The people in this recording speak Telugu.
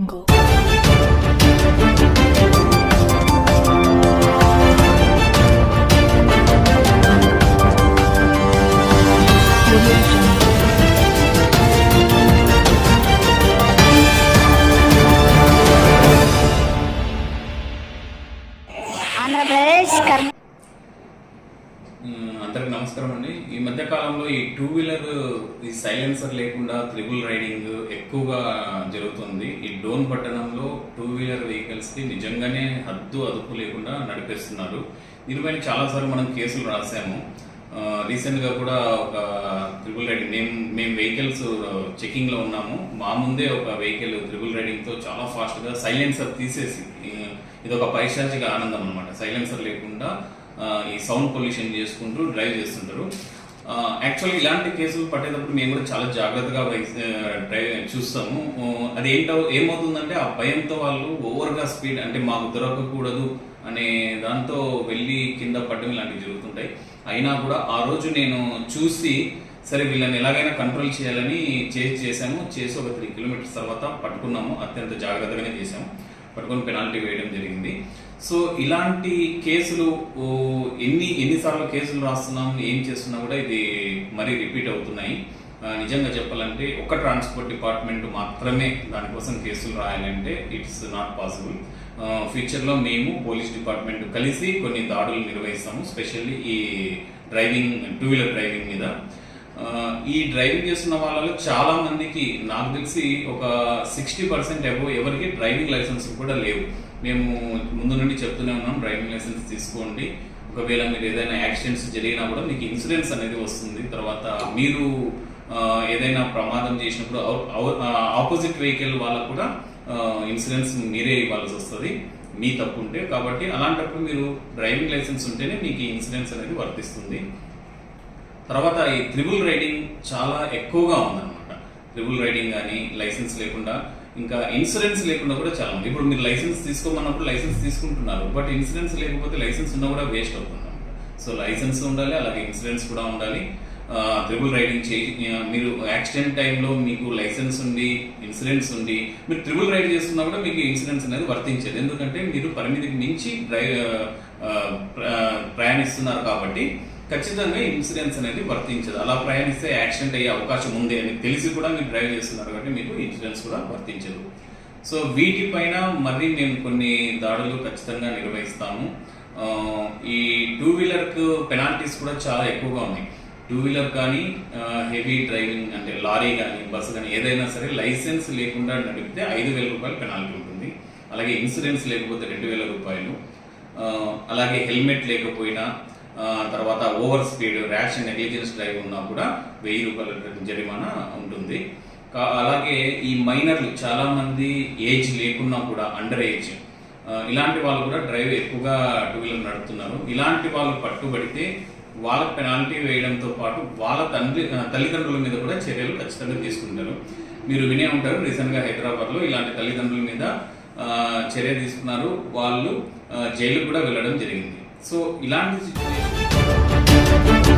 Jungle. ఆంధ్రప్రదేశ్ అందరికి నమస్కారం అండి. ఈ మధ్య కాలంలో ఈ టూ వీలర్ ఈ సైలెన్సర్ లేకుండా త్రిబుల్ రైడింగ్ ఎక్కువగా జరుగుతుంది. ఈ డోన్ పట్టణంలో టూ వీలర్ వెహికల్స్ కి నిజంగానే హద్దు అదుపు లేకుండా నడిపేస్తున్నారు. దీనిపైన చాలాసార్లు మనం కేసులు రాసాము. రీసెంట్ గా కూడా ఒక త్రిబుల్ రైడింగ్ మేము వెహికల్స్ చెకింగ్ లో ఉన్నాము. మా ముందే ఒక వెహికల్ త్రిబుల్ రైడింగ్ తో చాలా ఫాస్ట్ గా సైలెన్సర్ తీసేసి, ఇది ఒక పైశాచిక ఆనందం అనమాట. సైలెన్సర్ లేకుండా ఈ సౌండ్ పొల్యూషన్ చేసుకుంటూ డ్రైవ్ చేస్తుంటారు. యాక్చువల్లీ ఇలాంటి కేసులు పట్టేటప్పుడు మేము కూడా చాలా జాగ్రత్తగా డ్రైవ్ చూస్తాము. అది ఏమవుతుందంటే ఆ భయంతో వాళ్ళు ఓవర్గా స్పీడ్, అంటే మాకు దొరకకూడదు అనే దాంతో వెళ్ళి కింద పడడం ఇలాంటివి జరుగుతుంటాయి. అయినా కూడా ఆ రోజు నేను చూసి సరే వీళ్ళని ఎలాగైనా కంట్రోల్ చేయాలని చేసాము. చేసి ఒక 3 కిలోమీటర్స్ తర్వాత పట్టుకున్నాము. అత్యంత జాగ్రత్తగానే చేసాము. పట్టుకొని పెనాల్టీ వేయడం జరిగింది. సో ఇలాంటి కేసులు ఎన్నిసార్లు కేసులు రాస్తున్నాం, ఏం చేస్తున్నా కూడా ఇది మరీ రిపీట్ అవుతున్నాయి. నిజంగా చెప్పాలంటే ఒక ట్రాన్స్పోర్ట్ డిపార్ట్మెంట్ మాత్రమే దానికోసం కేసులు రాయాలంటే ఇట్స్ నాట్ పాసిబుల్. ఫ్యూచర్లో మేము పోలీస్ డిపార్ట్మెంట్ కలిసి కొన్ని దాడులు నిర్వహిస్తాము, స్పెషల్లీ ఈ డ్రైవింగ్, టూ వీలర్ డ్రైవింగ్ మీద. ఈ డ్రైవింగ్ చేస్తున్న వాళ్ళలో చాలా మందికి నాకు తెలిసి ఒక 60% అబోవ్ ఎవరికి డ్రైవింగ్ లైసెన్స్ కూడా లేవు. మేము ముందు నుండి చెప్తూనే ఉన్నాం, డ్రైవింగ్ లైసెన్స్ తీసుకోండి. ఒకవేళ మీరు ఏదైనా యాక్సిడెంట్స్ జరిగినా కూడా మీకు ఇన్సూరెన్స్ అనేది వస్తుంది. తర్వాత మీరు ఏదైనా ప్రమాదం చేసినప్పుడు ఆపోజిట్ వెహికల్ వాళ్ళకు కూడా ఇన్సూరెన్స్ మీరే ఇవ్వాల్సి వస్తుంది, మీ తప్పు ఉంటే. కాబట్టి అలాంటప్పుడు మీరు డ్రైవింగ్ లైసెన్స్ ఉంటేనే మీకు ఇన్సూరెన్స్ అనేది వర్తిస్తుంది. తర్వాత ఈ త్రిబుల్ రైడింగ్ చాలా ఎక్కువగా ఉందన్నమాట. త్రిబుల్ రైడింగ్ కానీ లైసెన్స్ లేకుండా, ఇంకా ఇన్సూరెన్స్ లేకుండా కూడా చాలా ఉంది. ఇప్పుడు మీరు లైసెన్స్ తీసుకోమన్నప్పుడు లైసెన్స్ తీసుకుంటున్నారు, బట్ ఇన్సూరెన్స్ లేకపోతే లైసెన్స్ ఉన్నా కూడా వేస్ట్ అవుతుంది. సో లైసెన్స్ ఉండాలి, అలాగే ఇన్సూరెన్స్ కూడా ఉండాలి. త్రిబుల్ రైడింగ్ మీరు యాక్సిడెంట్ టైంలో మీకు లైసెన్స్ ఉండి ఇన్సూరెన్స్ ఉండి మీరు త్రిబుల్ రైడ్ చేస్తున్నా కూడా మీకు ఇన్సూరెన్స్ అనేది వర్తించదు. ఎందుకంటే మీరు పరిమితికి మించి ప్రయాణిస్తున్నారు కాబట్టి ఖచ్చితంగా ఇన్సూరెన్స్ అనేది వర్తించదు. అలా ప్రయాణిస్తే యాక్సిడెంట్ అయ్యే అవకాశం ఉంది అని తెలిసి కూడా మీరు డ్రైవ్ చేస్తున్నారు కాబట్టి మీకు ఇన్సూరెన్స్ కూడా వర్తించదు. సో వీటిపైన మళ్ళీ మేము కొన్ని దాడులు ఖచ్చితంగా నిర్వహిస్తాము. ఈ టూ వీలర్కు పెనాల్టీస్ కూడా చాలా ఎక్కువగా ఉన్నాయి. టూ వీలర్ కానీ హెవీ డ్రైవింగ్ అంటే లారీ కానీ బస్సు కానీ ఏదైనా సరే లైసెన్స్ లేకుండా నడిపితే 5,000 రూపాయలు పెనాల్టీ ఉంటుంది. అలాగే ఇన్సూరెన్స్ లేకపోతే 2,000 రూపాయలు. అలాగే హెల్మెట్ లేకపోయినా, తర్వాత over speed, rash and negligence drive ఉన్నా కూడా 1,000 రూపాయల జరిమానా ఉంటుంది. అలాగే ఈ మైనర్లు చాలా మంది ఏజ్ లేకున్నా కూడా అండర్ ఏజ్, ఇలాంటి వాళ్ళు కూడా డ్రైవ్ ఎక్కువగా టూ వీలర్ నడుపుతున్నారు. ఇలాంటి వాళ్ళు పట్టుబడితే వాళ్ళకి పెనాల్టీ వేయడంతో పాటు వాళ్ళ తల్లిదండ్రుల మీద కూడా చర్యలు ఖచ్చితంగా తీసుకుంటారు. మీరు వినే ఉంటారు, రీసెంట్ గా హైదరాబాద్ లో ఇలాంటి తల్లిదండ్రుల మీద చర్య తీసుకున్నారు. వాళ్ళు జైలుకు కూడా వెళ్ళడం జరిగింది. సో ఇలాంటి సిచ్యువేషన్